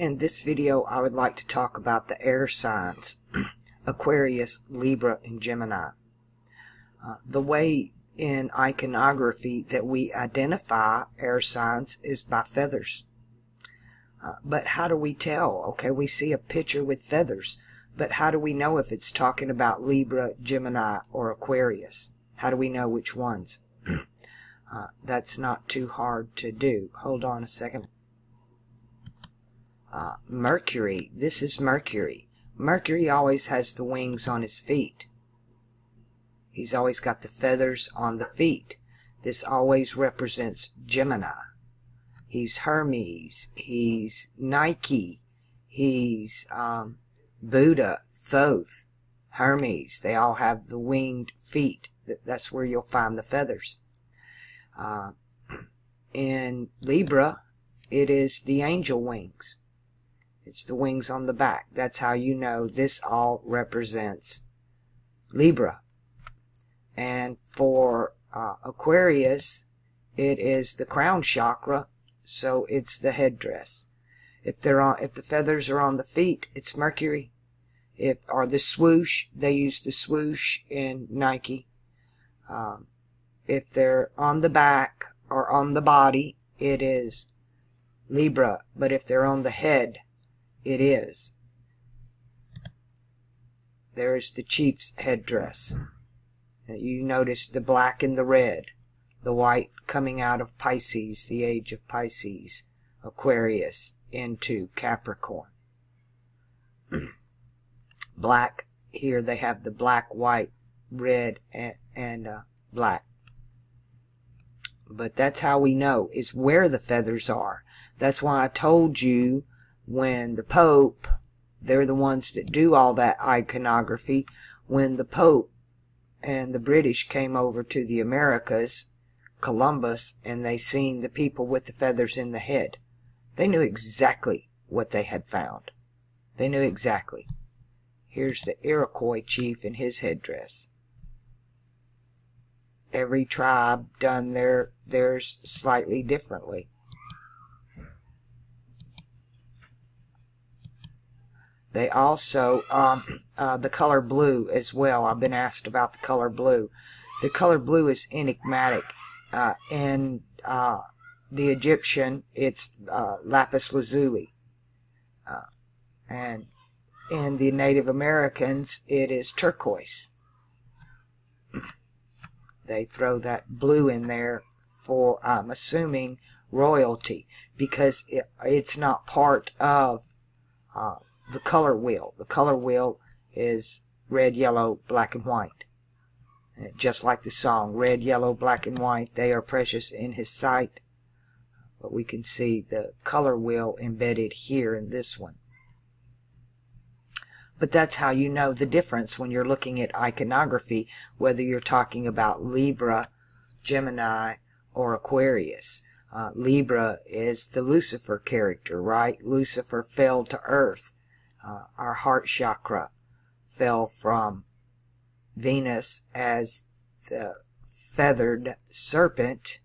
In this video, I would like to talk about the air signs, Aquarius, Libra, and Gemini. The way in iconography that we identify air signs is by feathers. But how do we tell? Okay, we see a picture with feathers, but how do we know if it's talking about Libra, Gemini, or Aquarius? How do we know which ones? That's not too hard to do. Hold on a second. Mercury. This is Mercury. Mercury always has the wings on his feet. He's always got the feathers on the feet. This always represents Gemini. He's Hermes. He's Nike. He's Buddha, Thoth, Hermes. They all have the winged feet. That's where you'll find the feathers. In Libra, it is the angel wings. It's the wings on the back. That's how you know this all represents Libra. And for Aquarius, it is the crown chakra, so it's the headdress. If the feathers are on the feet, it's Mercury. Or the swoosh, they use the swoosh in Nike. If they're on the back or on the body, it is Libra. But if they're on the head, it is. There is the chief's headdress. You notice the black and the red, the white coming out of Pisces, the age of Pisces, Aquarius into Capricorn. Black, here they have the black, white, red, and black. But that's how we know, is where the feathers are. That's why I told you when the Pope, they're the ones that do all that iconography, when the Pope and the British came over to the Americas, Columbus, and they seen the people with the feathers in the head. They knew exactly what they had found. They knew exactly. Here's the Iroquois chief in his headdress. Every tribe done theirs slightly differently. They also, the color blue as well. I've been asked about the color blue. The color blue is enigmatic. In the Egyptian, it's lapis lazuli. And in the Native Americans, it is turquoise. They throw that blue in there for, I'm assuming, royalty, because it's not part of the color wheel. The color wheel is red, yellow, black, and white. Just like the song, red, yellow, black, and white, they are precious in his sight. But we can see the color wheel embedded here in this one. But that's how you know the difference when you're looking at iconography, whether you're talking about Libra, Gemini, or Aquarius. Libra is the Lucifer character, right? Lucifer fell to earth. Our heart chakra fell from Venus as the feathered serpent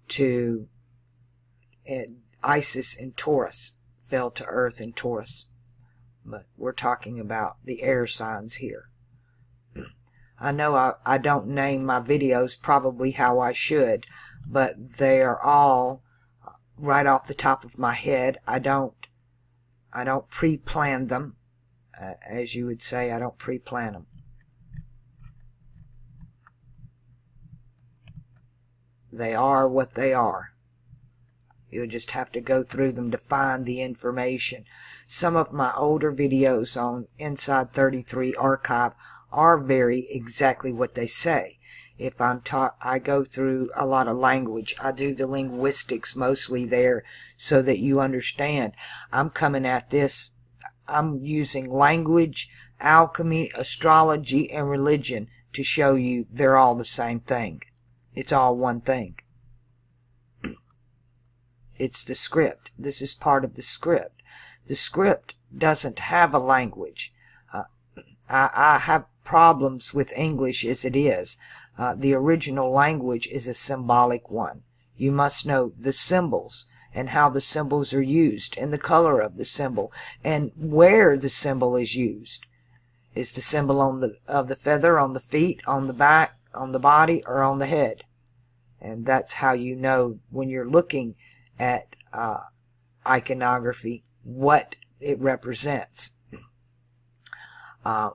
to Isis in Taurus, fell to earth in Taurus. But we're talking about the air signs here. I know I don't name my videos probably how I should, but they are all right off the top of my head. I don't pre-plan them. As you would say, I don't pre-plan them. They are what they are. You'll just have to go through them to find the information. Some of my older videos on Inside 33 Archive are very exactly what they say. If I'm taught, I go through a lot of language. I do the linguistics mostly there so that you understand. I'm coming at this, I'm using language, alchemy, astrology, and religion to show you they're all the same thing. It's all one thing. It's the script. This is part of the script. The script doesn't have a language. I have problems with English as it is. The original language is a symbolic one. You must know the symbols. and how the symbols are used and the color of the symbol and where the symbol is used. Is the symbol on the feather on the feet, on the back, on the body, or on the head? And that's how you know when you're looking at iconography what it represents. A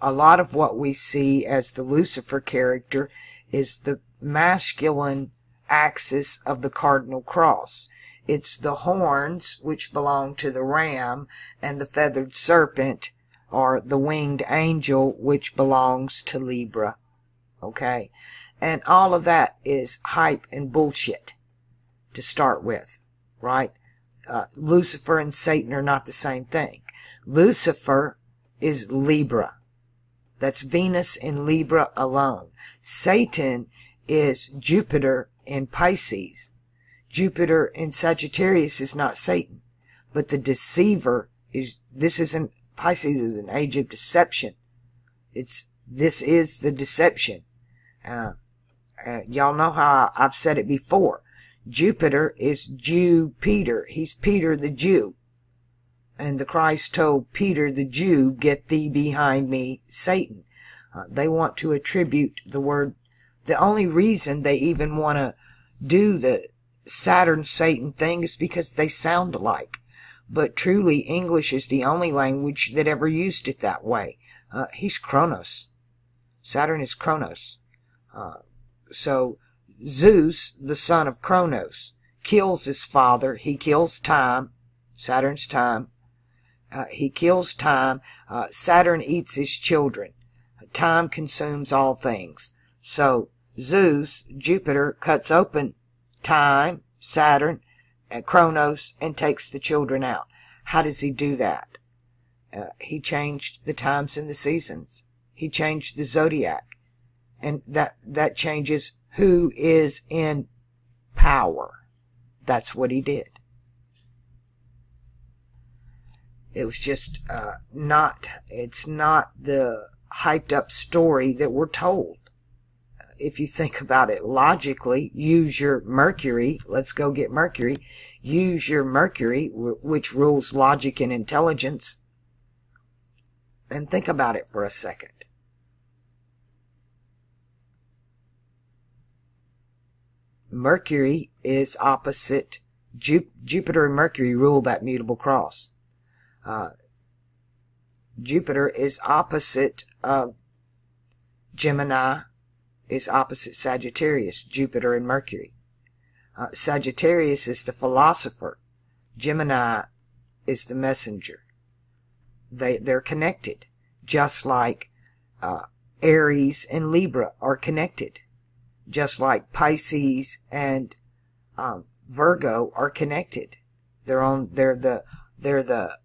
lot of what we see as the Lucifer character is the masculine axis of the cardinal cross. It's the horns, which belong to the ram, and the feathered serpent, or the winged angel, which belongs to Libra. Okay? And all of that is hype and bullshit to start with, right? Lucifer and Satan are not the same thing. Lucifer is Libra. That's Venus in Libra alone. Satan is Jupiter in Pisces. Jupiter in Sagittarius is not Satan, but the deceiver is, Pisces is an age of deception. This is the deception. Y'all know how I've said it before. Jupiter is Jew Peter. He's Peter the Jew. And the Christ told Peter the Jew, "Get thee behind me, Satan." They want to attribute the word. The only reason they even want to do the Saturn Satan thing is because they sound alike. But truly, English is the only language that ever used it that way. He's Kronos. Saturn is Kronos. So Zeus, the son of Kronos, kills his father. He kills time. Saturn's time. He kills time. Saturn eats his children. Time consumes all things. So Zeus, Jupiter, cuts open time, Saturn, and Kronos, and takes the children out. How does he do that? He changed the times and the seasons. He changed the zodiac. And that changes who is in power. That's what he did. It was just it's not the hyped up story that we're told. If you think about it logically, use your Mercury. Let's go get Mercury. Use your Mercury, which rules logic and intelligence. And think about it for a second. Mercury is opposite. Jupiter and Mercury rule that mutable cross. Jupiter is opposite of Gemini, is opposite Sagittarius, Jupiter and Mercury. Sagittarius is the philosopher. Gemini is the messenger. They're connected, just like Aries and Libra are connected, just like Pisces and Virgo are connected. They're the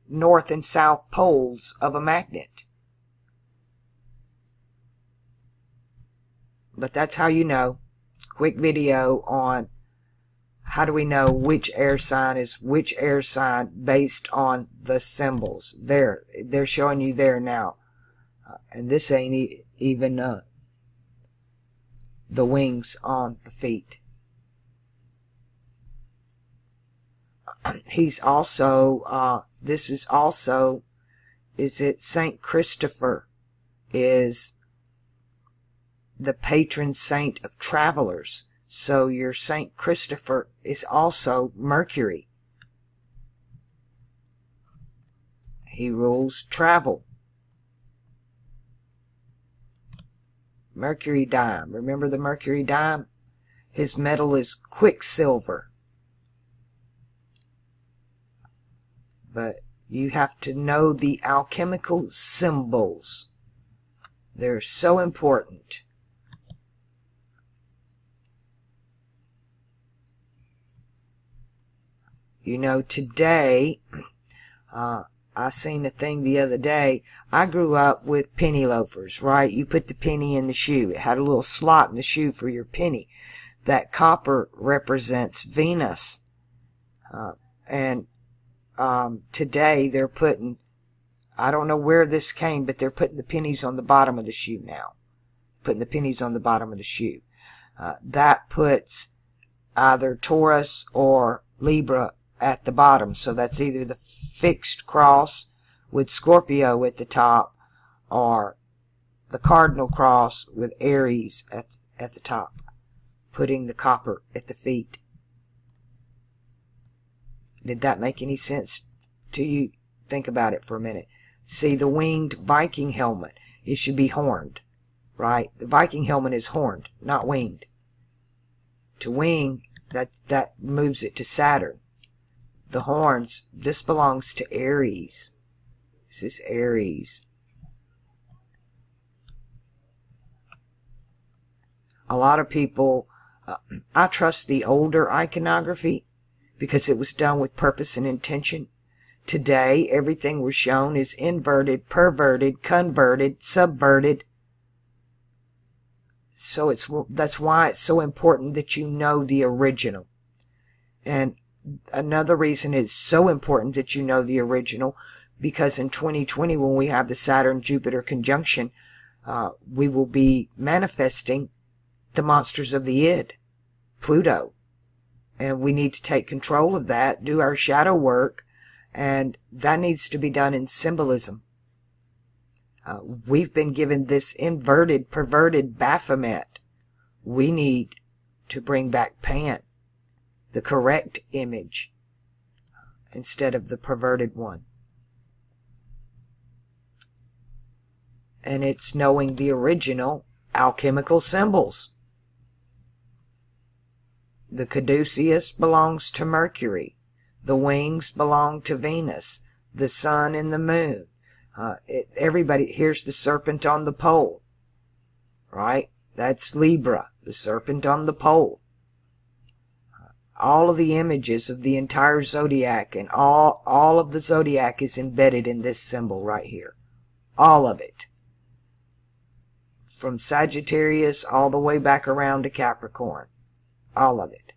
north and south poles of a magnet. But that's how you know. Quick video on how do we know which air sign is which air sign based on the symbols. They're showing you there now. And this ain't even the wings on the feet. He's also, this is also, is it Saint Christopher is the patron saint of travelers. So your Saint Christopher is also Mercury. He rules travel. Mercury dime. Remember the Mercury dime? His metal is quicksilver. But you have to know the alchemical symbols. They're so important. You know, today, I seen a thing the other day. I grew up with penny loafers, right? You put the penny in the shoe. It had a little slot in the shoe for your penny. That copper represents Venus. Today they're putting, I don't know where this came, but they're putting the pennies on the bottom of the shoe now. Putting the pennies on the bottom of the shoe. That puts either Taurus or Libra at the bottom. So that's either the fixed cross with Scorpio at the top, or the cardinal cross with Aries at the top, putting the copper at the feet. Did that make any sense to you? Think about it for a minute. See, the winged Viking helmet, it should be horned, right? The Viking helmet is horned, not winged. To wing, that moves it to Saturn. The horns, this belongs to Aries. This is Aries. A lot of people, I trust the older iconography because it was done with purpose and intention. Today, everything we're shown is inverted, perverted, converted, subverted. So that's why it's so important that you know the original. And another reason it's so important that you know the original, because in 2020, when we have the Saturn-Jupiter conjunction, we will be manifesting the monsters of the id, Pluto. And we need to take control of that, do our shadow work, and that needs to be done in symbolism. We've been given this inverted, perverted Baphomet. We need to bring back Pan, the correct image, instead of the perverted one. And it's knowing the original alchemical symbols. The caduceus belongs to Mercury. The wings belong to Venus. The sun and the moon. Everybody, here's the serpent on the pole. Right? That's Libra, the serpent on the pole. All of the images of the entire zodiac and all of the zodiac is embedded in this symbol right here. All of it. From Sagittarius all the way back around to Capricorn. All of it.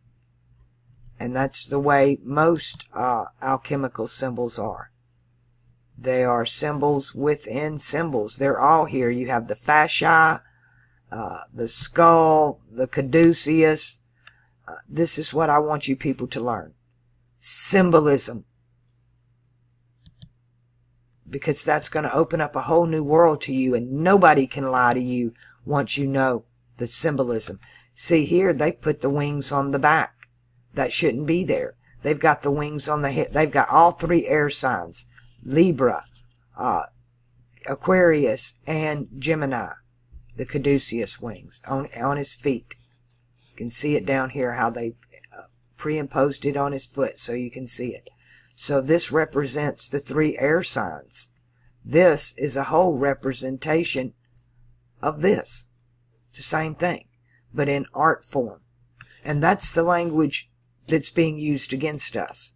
And that's the way most alchemical symbols are. They are symbols within symbols. They're all here. You have the fascia, the skull, the caduceus. This is what I want you people to learn. Symbolism. Because that's going to open up a whole new world to you, and nobody can lie to you once you know the symbolism. See here, they've put the wings on the back. That shouldn't be there. They've got the wings on the head. They've got all three air signs. Libra, Aquarius, and Gemini. The caduceus wings on his feet. You can see it down here how they pre-imposed it on his foot so you can see it. So this represents the three air signs. This is a whole representation of this. It's the same thing, but in art form. And that's the language that's being used against us.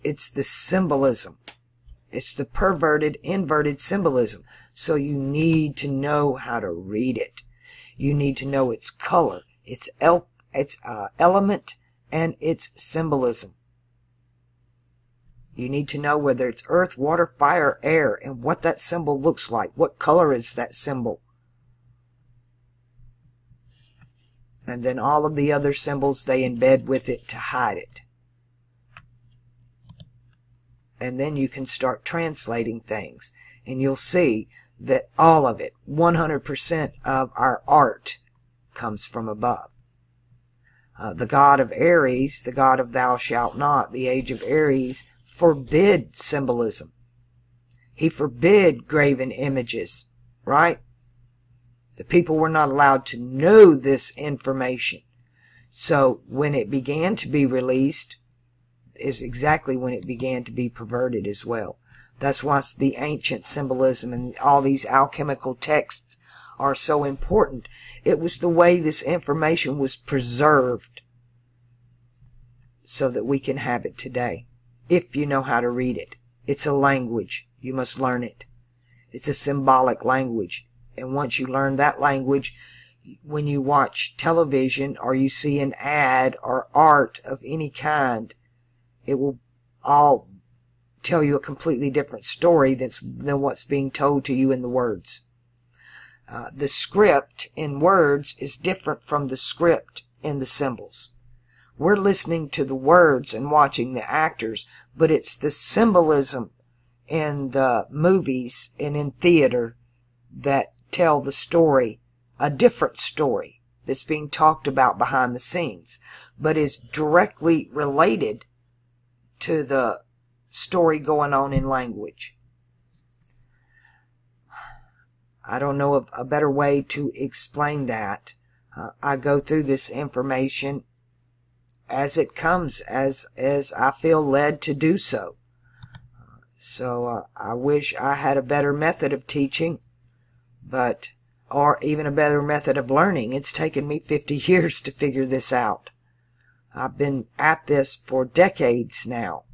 It's the symbolism. It's the perverted, inverted symbolism. So you need to know how to read it. You need to know its color, its element, and its symbolism. You need to know whether it's earth, water, fire, air, and what that symbol looks like. What color is that symbol? And then all of the other symbols they embed with it to hide it. And then you can start translating things. And you'll see that all of it, 100% of our art, comes from above. The god of Aries, the god of thou shalt not, the age of Aries, forbid symbolism. He forbid graven images, right? The people were not allowed to know this information. So when it began to be released is exactly when it began to be perverted as well. That's why the ancient symbolism and all these alchemical texts are so important. It was the way this information was preserved so that we can have it today. If you know how to read it. It's a language. You must learn it. It's a symbolic language. And once you learn that language, when you watch television or you see an ad or art of any kind, it will all tell you a completely different story than what's being told to you in the words. The script in words is different from the script in the symbols. We're listening to the words and watching the actors, but it's the symbolism in the movies and in theater that tell the story, a different story that's being talked about behind the scenes, but is directly related to the story going on in language. I don't know of a better way to explain that. I go through this information as it comes, as I feel led to do so. So I wish I had a better method of teaching, or even a better method of learning. It's taken me 50 years to figure this out. I've been at this for decades now,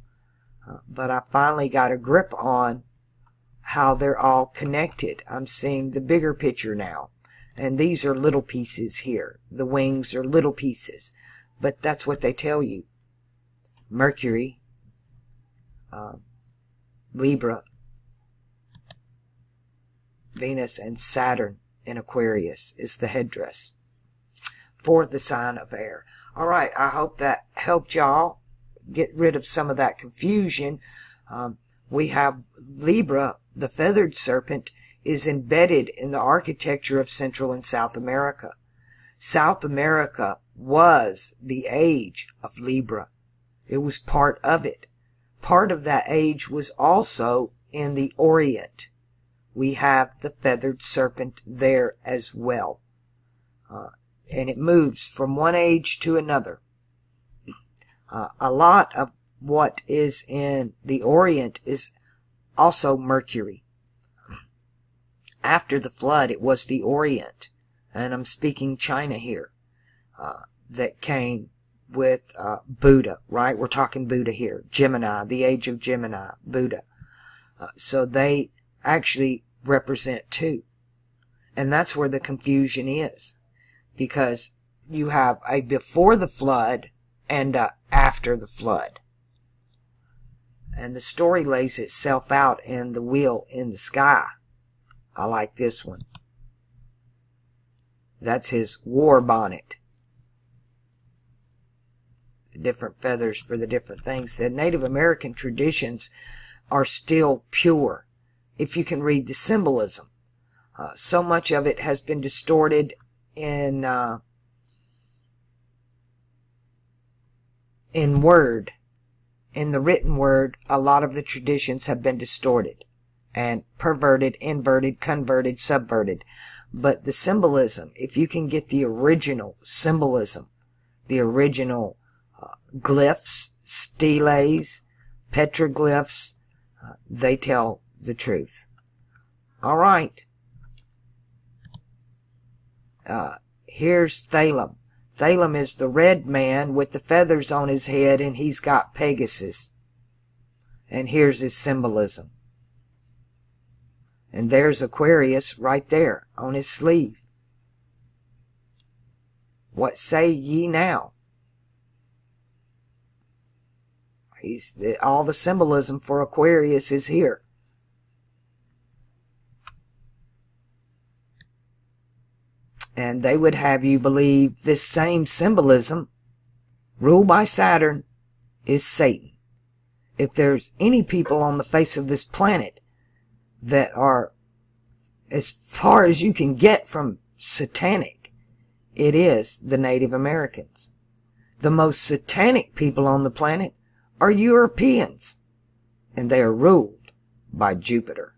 but I finally got a grip on how they're all connected. I'm seeing the bigger picture now, and these are little pieces here. The wings are little pieces, but that's what they tell you. Mercury, Libra, Venus, and Saturn in Aquarius is the headdress for the sign of air. All right, I hope that helped y'all get rid of some of that confusion. We have Libra, the feathered serpent, is embedded in the architecture of Central and South America. South America was the age of Libra. It was part of it. Part of that age was also in the Orient. We have the feathered serpent there as well. And it moves from one age to another. A lot of what is in the Orient is also Mercury. After the flood, it was the Orient, and I'm speaking China here, that came with Buddha, right? We're talking Buddha here. Gemini, the age of Gemini, Buddha. So they actually represent two. And that's where the confusion is. Because you have a before the flood and a after the flood. And the story lays itself out in the wheel in the sky. I like this one. That's his war bonnet. Different feathers for the different things. The Native American traditions are still pure, if you can read the symbolism. So much of it has been distorted in word. In the written word, a lot of the traditions have been distorted and perverted, inverted, converted, subverted. But the symbolism, if you can get the original symbolism, the original glyphs, steles, petroglyphs, they tell the truth. All right. Here's Thalem. Thalem is the red man with the feathers on his head, and he's got Pegasus. And here's his symbolism. And there's Aquarius right there on his sleeve. What say ye now? All the symbolism for Aquarius is here. And they would have you believe this same symbolism, ruled by Saturn, is Satan. If there's any people on the face of this planet that are as far as you can get from satanic, it is the Native Americans. The most satanic people on the planet are Europeans, and they are ruled by Jupiter.